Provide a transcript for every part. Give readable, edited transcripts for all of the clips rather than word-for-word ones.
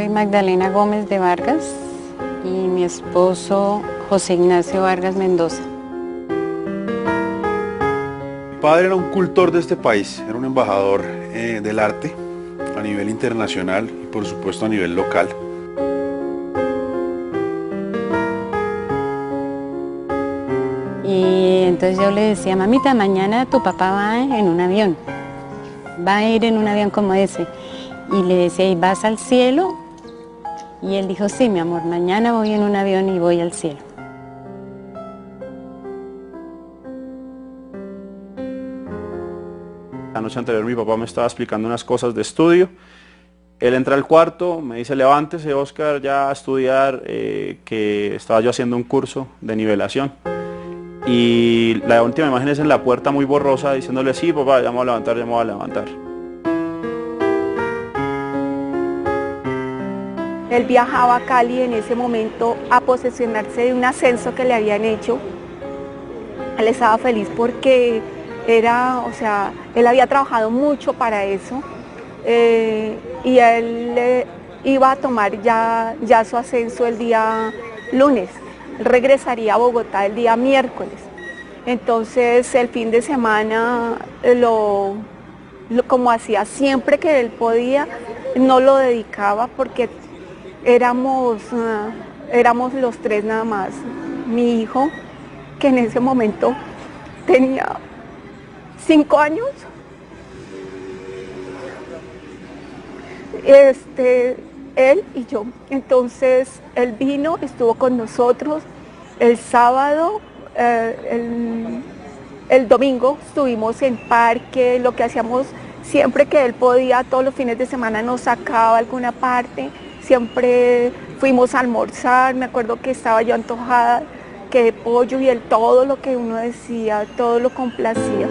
soy Magdalena Gómez de Vargas y mi esposo José Ignacio Vargas Mendoza. Mi padre era un cultor de este país, era un embajador del arte a nivel internacional y por supuesto a nivel local. Y entonces yo le decía, mamita, mañana tu papá va en un avión, va a ir en un avión como ese. Y le decía, ¿y vas al cielo? Y él dijo, sí, mi amor, mañana voy en un avión y voy al cielo. La noche anterior mi papá me estaba explicando unas cosas de estudio. Él entra al cuarto, me dice, levántese, Oscar, ya a estudiar, que estaba yo haciendo un curso de nivelación. Y la última imagen es en la puerta muy borrosa, diciéndole, sí, papá, ya me voy a levantar, ya me voy a levantar. Él viajaba a Cali en ese momento a posesionarse de un ascenso que le habían hecho. Él estaba feliz porque él había trabajado mucho para eso y él iba a tomar ya su ascenso el día lunes. Él regresaría a Bogotá el día miércoles. Entonces el fin de semana como hacía siempre que él podía, no lo dedicaba porque éramos los tres nada más. Mi hijo, que en ese momento tenía 5 años, él y yo. Entonces él vino, estuvo con nosotros el sábado, el domingo estuvimos en parque, lo que hacíamos siempre que él podía, todos los fines de semana nos sacaba a alguna parte. Siempre fuimos a almorzar, me acuerdo que estaba yo antojada, que de pollo y todo lo que uno decía, todo lo complacía.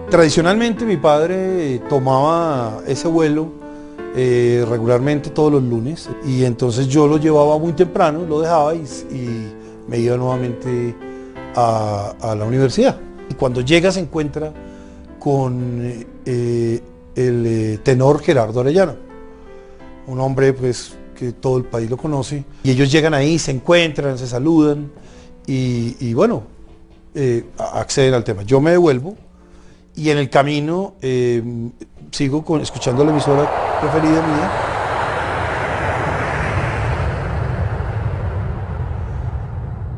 Tradicionalmente mi padre tomaba ese vuelo regularmente todos los lunes y entonces yo lo llevaba muy temprano, lo dejaba y me iba nuevamente a la universidad. Y cuando llega se encuentra con el tenor Gerardo Arellano, un hombre pues que todo el país lo conoce, y ellos llegan ahí, se encuentran, se saludan y bueno, acceden al tema. Yo me devuelvo y en el camino sigo escuchando la emisora preferida mía.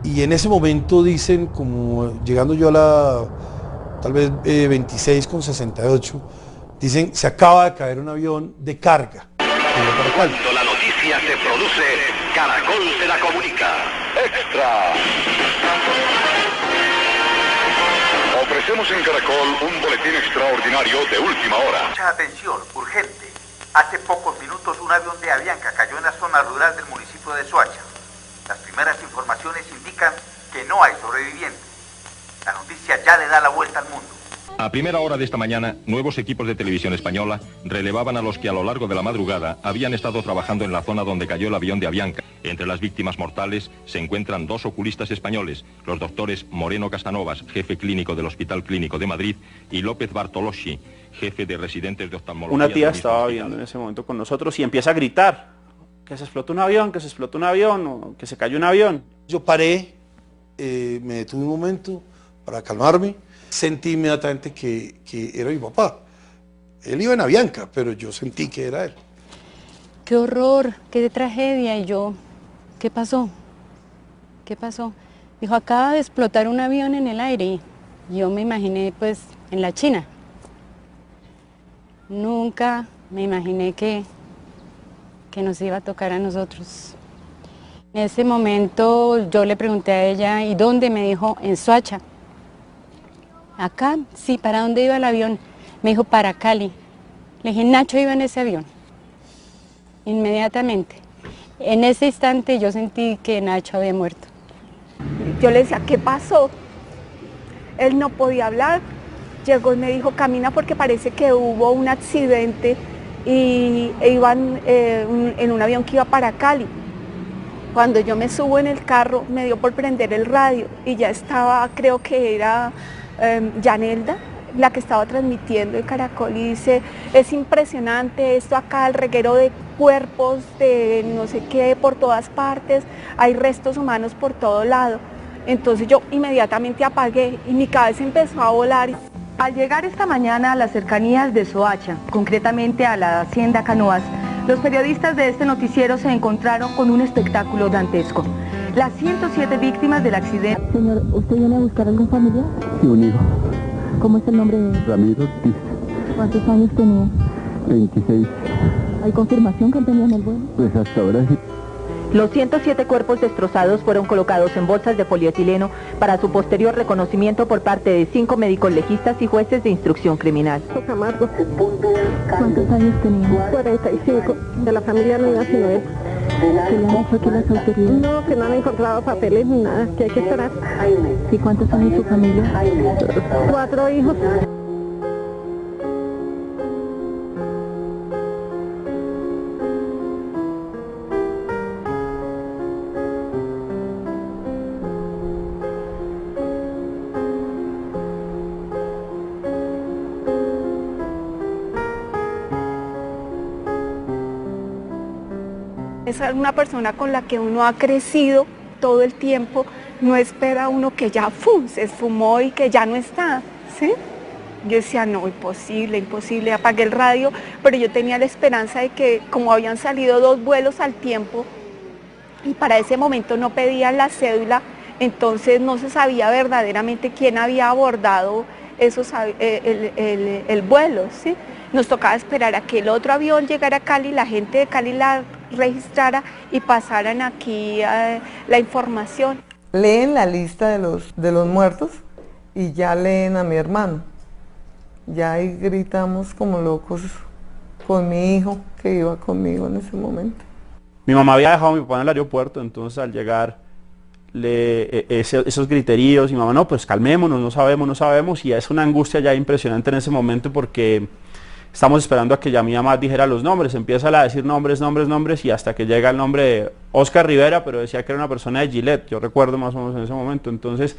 Y en ese momento dicen, como llegando yo a la tal vez 26:68, dicen, se acaba de caer un avión de carga. Cuando la noticia se produce, Caracol te la comunica. ¡Extra! Ofrecemos en Caracol un boletín extraordinario de última hora. Mucha atención, urgente. Hace pocos minutos un avión de Avianca cayó en la zona rural del municipio de Soacha. Las primeras informaciones indican que no hay sobrevivientes. La noticia ya le da la vuelta al mundo. A primera hora de esta mañana, nuevos equipos de televisión española relevaban a los que a lo largo de la madrugada habían estado trabajando en la zona donde cayó el avión de Avianca. Entre las víctimas mortales se encuentran 2 oculistas españoles, los doctores Moreno Casanovas, jefe clínico del Hospital Clínico de Madrid, y López Bartoloschi, jefe de residentes de oftalmología. Una tía estaba viviendo en ese momento con nosotros y empieza a gritar que se explotó un avión, que se explotó un avión, o que se cayó un avión. Yo paré, me detuve un momento para calmarme. Sentí inmediatamente que era mi papá. Él iba en Avianca, pero yo sentí que era él. ¡Qué horror! ¡Qué tragedia! Y yo, ¿qué pasó? ¿Qué pasó? Dijo, acaba de explotar un avión en el aire. Y yo me imaginé, pues, en la China. Nunca me imaginé que nos iba a tocar a nosotros. En ese momento yo le pregunté a ella, ¿y dónde? Me dijo, en Soacha. Acá, sí, ¿para dónde iba el avión? Me dijo, para Cali. Le dije, Nacho iba en ese avión. Inmediatamente. En ese instante yo sentí que Nacho había muerto. Yo le decía, ¿qué pasó? Él no podía hablar. Llegó y me dijo, camina porque parece que hubo un accidente y iban en un avión que iba para Cali. Cuando yo me subo en el carro, me dio por prender el radio y ya estaba, creo que era Yanelda, la que estaba transmitiendo el Caracol, y dice, es impresionante esto acá, el reguero de cuerpos, de no sé qué, por todas partes, hay restos humanos por todo lado. Entonces yo inmediatamente apagué y mi cabeza empezó a volar. Al llegar esta mañana a las cercanías de Soacha, concretamente a la hacienda Canoas, los periodistas de este noticiero se encontraron con un espectáculo dantesco. Las 107 víctimas del accidente. Señor, ¿usted viene a buscar algún familiar? Sí, un hijo. ¿Cómo es el nombre de él? Ramiro Ortiz. ¿Cuántos años tenía? 26. ¿Hay confirmación que él tenía en el vuelo? Pues hasta ahora sí. Los 107 cuerpos destrozados fueron colocados en bolsas de polietileno para su posterior reconocimiento por parte de 5 médicos legistas y jueces de instrucción criminal. Camargo. ¿Cuántos años tenía? 45. De la familia no iba sino él. ¿Qué le han dicho aquí las autoridades? No, que no han encontrado papeles ni nada, que hay que esperar. ¿Y cuántos son en su familia? 4 hijos. Es una persona con la que uno ha crecido todo el tiempo, no espera uno que ya se esfumó y que ya no está, ¿sí? Yo decía, no, imposible, imposible, apagué el radio, pero yo tenía la esperanza de que como habían salido 2 vuelos al tiempo y para ese momento no pedían la cédula, entonces no se sabía verdaderamente quién había abordado el vuelo, ¿sí? Nos tocaba esperar a que el otro avión llegara a Cali, la gente de Cali la registrara y pasaran aquí la información. Leen la lista de los muertos y ya leen a mi hermano. Ya ahí gritamos como locos con mi hijo que iba conmigo en ese momento. Mi mamá había dejado a mi papá en el aeropuerto, entonces al llegar esos griteríos y mi mamá, no, pues calmémonos, no sabemos, y es una angustia ya impresionante en ese momento porque estamos esperando a que ya mi mamá dijera los nombres, empieza a decir nombres y hasta que llega el nombre de Oscar Rivera, pero decía que era una persona de Gillette, yo recuerdo más o menos en ese momento, entonces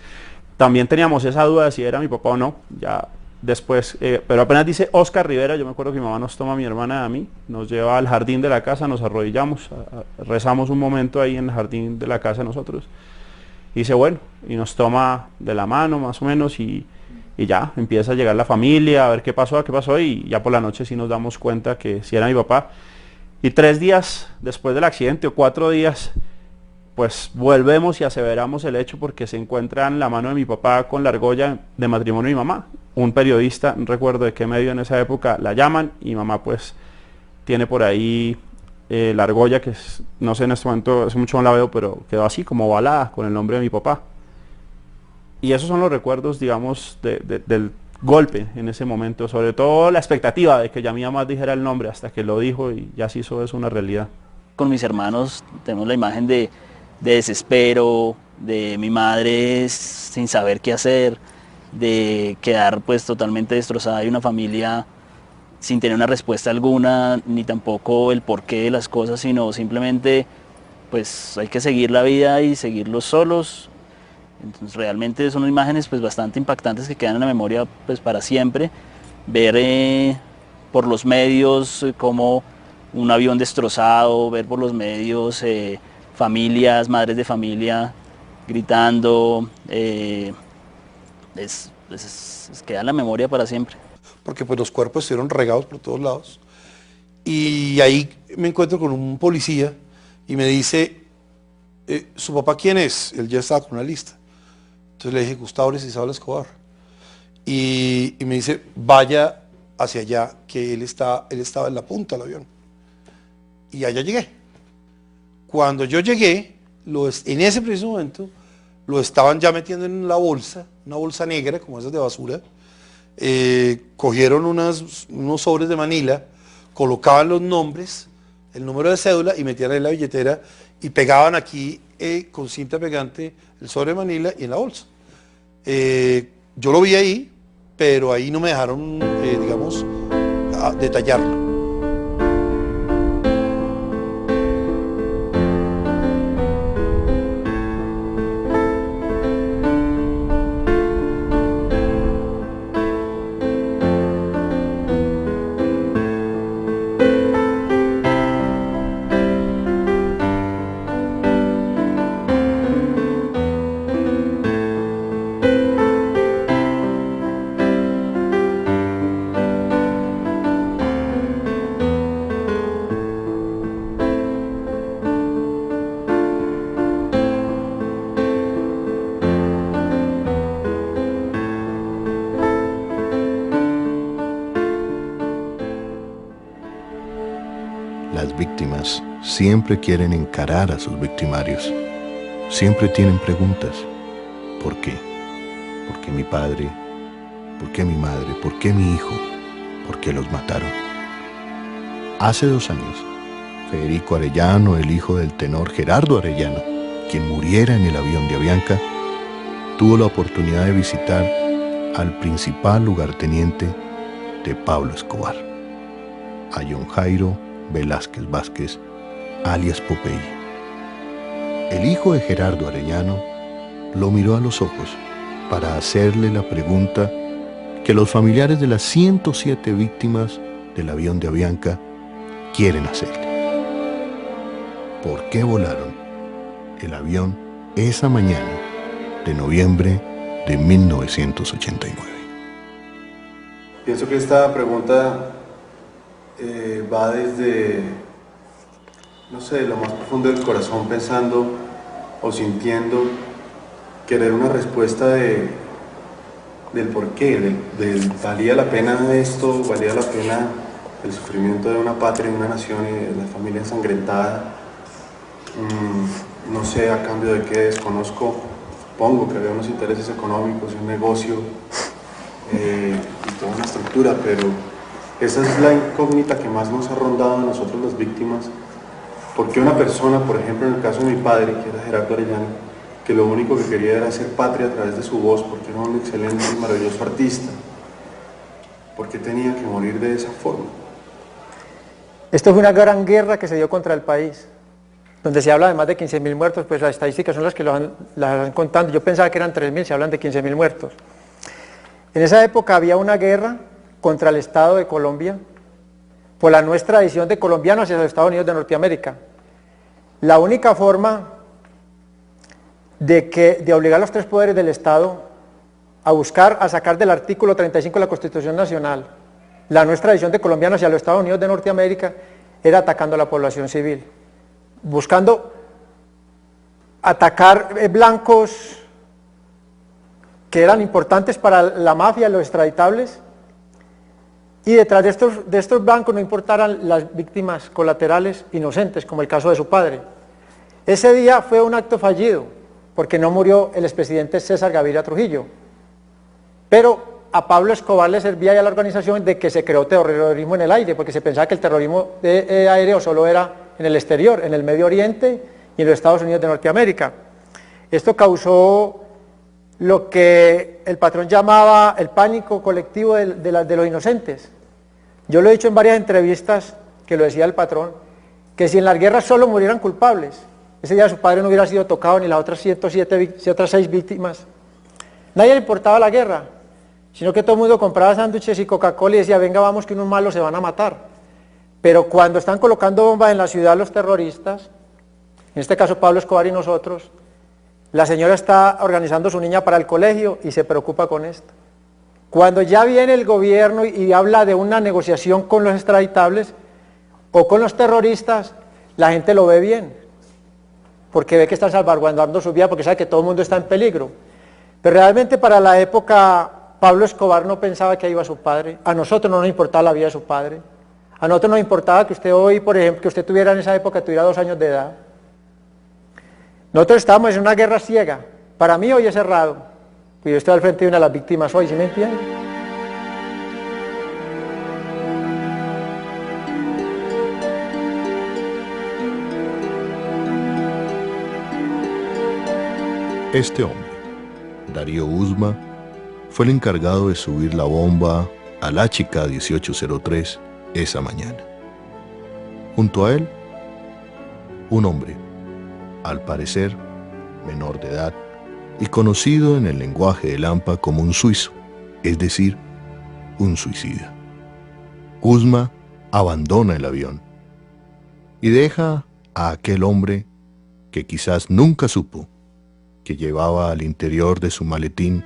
también teníamos esa duda de si era mi papá o no, ya después, pero apenas dice Oscar Rivera, yo me acuerdo que mi mamá nos toma a mi hermana y a mí, nos lleva al jardín de la casa, nos arrodillamos, rezamos un momento ahí en el jardín de la casa nosotros, y dice bueno, y nos toma de la mano más o menos y ya, empieza a llegar la familia, a ver qué pasó, y ya por la noche sí nos damos cuenta que sí era mi papá. Y 3 días después del accidente, o 4 días, pues volvemos y aseveramos el hecho porque se encuentra en la mano de mi papá con la argolla de matrimonio de mi mamá. Un periodista, no recuerdo de qué medio en esa época, la llaman y mamá pues tiene por ahí la argolla que no sé en este momento, hace mucho no la veo, pero quedó así como ovalada con el nombre de mi papá. Y esos son los recuerdos, digamos, del golpe en ese momento, sobre todo la expectativa de que ya mi mamá dijera el nombre hasta que lo dijo y ya se hizo eso una realidad. Con mis hermanos tenemos la imagen de desespero, de mi madre sin saber qué hacer, de quedar pues totalmente destrozada y una familia sin tener una respuesta alguna, ni tampoco el porqué de las cosas, sino simplemente pues hay que seguir la vida y seguirlos solos. Entonces realmente son imágenes pues bastante impactantes que quedan en la memoria pues para siempre. Ver por los medios como un avión destrozado, ver por los medios familias, madres de familia gritando, queda en la memoria para siempre. Porque pues los cuerpos estuvieron regados por todos lados. Y ahí me encuentro con un policía y me dice, ¿su papá quién es? Él ya estaba con una lista. Entonces le dije, Gustavo Aristizábal Escobar. Y me dice, vaya hacia allá, que él estaba en la punta del avión. Y allá llegué. Cuando yo llegué, en ese preciso momento, lo estaban ya metiendo en la bolsa, una bolsa negra, como esas de basura. Cogieron unos sobres de Manila, colocaban los nombres, el número de cédula y metían en la billetera y pegaban aquí con cinta pegante el sobre de Manila y en la bolsa. Yo lo vi ahí, pero ahí no me dejaron, digamos, detallarlo. víctimas siempre quieren encarar a sus victimarios. Siempre tienen preguntas. ¿Por qué? ¿Por qué mi padre? ¿Por qué mi madre? ¿Por qué mi hijo? ¿Por qué los mataron? Hace 2 años, Federico Arellano, el hijo del tenor Gerardo Arellano, quien muriera en el avión de Avianca, tuvo la oportunidad de visitar al principal lugarteniente de Pablo Escobar, a John Jairo Velázquez Vázquez, alias Popeye. El hijo de Gerardo Arellano lo miró a los ojos para hacerle la pregunta que los familiares de las 107 víctimas del avión de Avianca quieren hacerle. ¿Por qué volaron el avión esa mañana de noviembre de 1989? Pienso que esta pregunta va desde, no sé, lo más profundo del corazón, pensando o sintiendo, querer una respuesta del por qué, valía la pena esto, valía la pena el sufrimiento de una patria, de una nación y de la familia ensangrentada. No sé a cambio de qué, desconozco, supongo que había unos intereses económicos, un negocio y toda una estructura, pero esa es la incógnita que más nos ha rondado a nosotros las víctimas. Porque una persona, por ejemplo en el caso de mi padre, que era Gerardo Arellano, que lo único que quería era hacer patria a través de su voz, porque era un excelente y maravilloso artista, ¿por qué tenía que morir de esa forma? Esto fue una gran guerra que se dio contra el país, donde se habla de más de 15.000 muertos, pues las estadísticas son las que las van contando. Yo pensaba que eran 3.000, se hablan de 15.000 muertos. En esa época había una guerra contra el Estado de Colombia, por la no extradición de colombianos hacia los Estados Unidos de Norteamérica. La única forma de obligar a los 3 poderes del Estado a sacar del artículo 35 de la Constitución Nacional la no extradición de colombianos hacia los Estados Unidos de Norteamérica era atacando a la población civil, buscando atacar blancos que eran importantes para la mafia, los extraditables, y detrás de estos blancos no importaran las víctimas colaterales inocentes, como el caso de su padre. Ese día fue un acto fallido, porque no murió el expresidente César Gaviria Trujillo, pero a Pablo Escobar le servía ya la organización de que se creó terrorismo en el aire, porque se pensaba que el terrorismo aéreo solo era en el exterior, en el Medio Oriente y en los Estados Unidos de Norteamérica. Esto causó lo que el patrón llamaba el pánico colectivo de los inocentes. Yo lo he dicho en varias entrevistas, que lo decía el patrón, que si en las guerras solo murieran culpables, ese día su padre no hubiera sido tocado ni las otras 6 víctimas. Nadie le importaba la guerra, sino que todo el mundo compraba sándwiches y Coca-Cola y decía, venga, vamos que unos malos se van a matar. Pero cuando están colocando bombas en la ciudad los terroristas, en este caso Pablo Escobar y nosotros, la señora está organizando su niña para el colegio y se preocupa con esto. Cuando ya viene el gobierno y habla de una negociación con los extraditables o con los terroristas, la gente lo ve bien, porque ve que están salvaguardando su vida, porque sabe que todo el mundo está en peligro. Pero realmente para la época Pablo Escobar no pensaba que ahí iba su padre, a nosotros no nos importaba la vida de su padre, a nosotros nos importaba que usted hoy, por ejemplo, que usted tuviera en esa época, tuviera 2 años de edad. Nosotros estábamos en una guerra ciega. Para mí hoy es errado, y yo estoy al frente de una de las víctimas hoy, ¿sí me entiende? Este hombre, Darío Uzma, fue el encargado de subir la bomba al HK 1803 esa mañana. Junto a él, un hombre, al parecer menor de edad y conocido en el lenguaje de Lampa como un suizo, es decir, un suicida. Uzma abandona el avión y deja a aquel hombre que quizás nunca supo que llevaba al interior de su maletín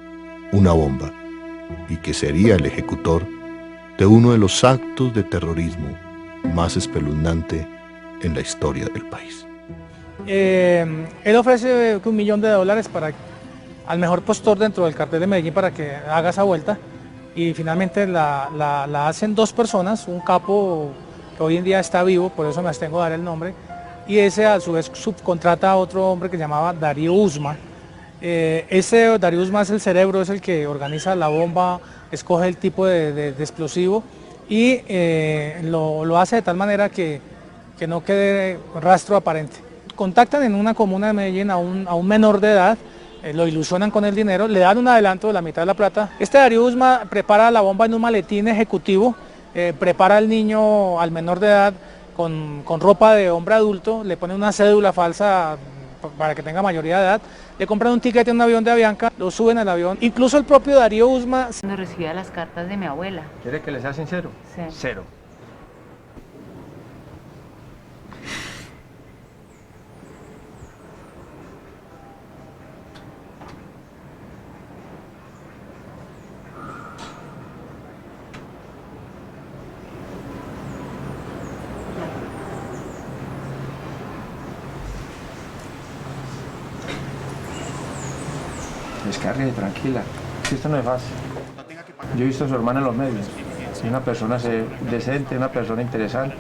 una bomba y que sería el ejecutor de uno de los actos de terrorismo más espeluznante en la historia del país. Él ofrece $1 millón para al mejor postor dentro del cartel de Medellín para que haga esa vuelta, y finalmente la hacen 2 personas, un capo que hoy en día está vivo, por eso me abstengo de dar el nombre, y ese a su vez subcontrata a otro hombre que se llamaba Darío Usma. Ese Darío Usma es el cerebro, es el que organiza la bomba, escoge el tipo de explosivo y lo hace de tal manera que no quede rastro aparente. Contactan en una comuna de Medellín a un menor de edad, lo ilusionan con el dinero, le dan un adelanto de la mitad de la plata. Este Darío Usma prepara la bomba en un maletín ejecutivo, prepara al niño, al menor de edad, con ropa de hombre adulto, le pone una cédula falsa para que tenga mayoría de edad, le compran un ticket en un avión de Avianca, lo suben al avión, incluso el propio Darío Usma. Cuando recibía las cartas de mi abuela. ¿Quiere que le sea sincero? Sí. Cero. Descargue, tranquila, esto no es fácil. Yo he visto a su hermana en los medios, es una persona decente, una persona interesante.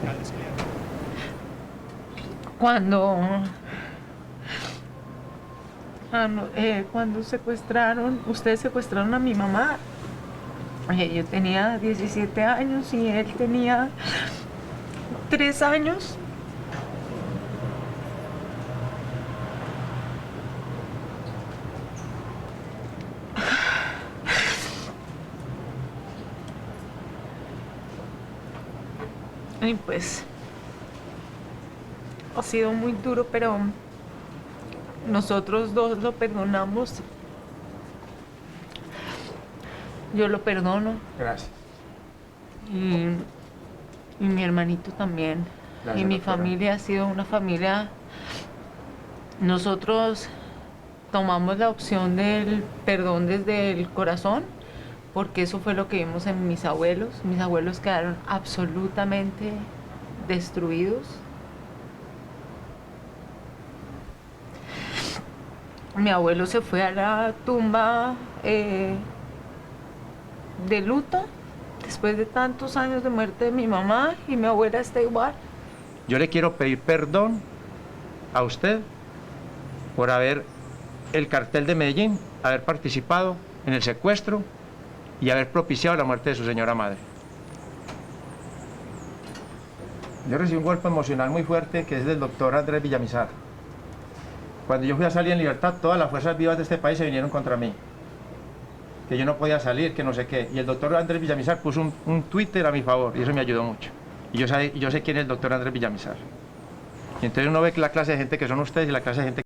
Cuando ustedes secuestraron a mi mamá, yo tenía 17 años y él tenía 3 años. Y pues ha sido muy duro, pero nosotros dos lo perdonamos. Yo lo perdono. Gracias. Y mi hermanito también. Gracias, y mi doctora. familia ha sido una familia. Nosotros tomamos la opción del perdón desde el corazón, porque eso fue lo que vimos en mis abuelos. Mis abuelos quedaron absolutamente destruidos. Mi abuelo se fue a la tumba de luto después de tantos años de muerte de mi mamá, y mi abuela está igual. Yo le quiero pedir perdón a usted por haber el cartel de Medellín, haber participado en el secuestro y haber propiciado la muerte de su señora madre. Yo recibí un golpe emocional muy fuerte que es del doctor Andrés Villamizar. Cuando yo fui a salir en libertad, todas las fuerzas vivas de este país se vinieron contra mí. Que yo no podía salir, que no sé qué. Y el doctor Andrés Villamizar puso un Twitter a mi favor y eso me ayudó mucho. Y yo sé quién es el doctor Andrés Villamizar. Y entonces uno ve la clase de gente que son ustedes y la clase de gente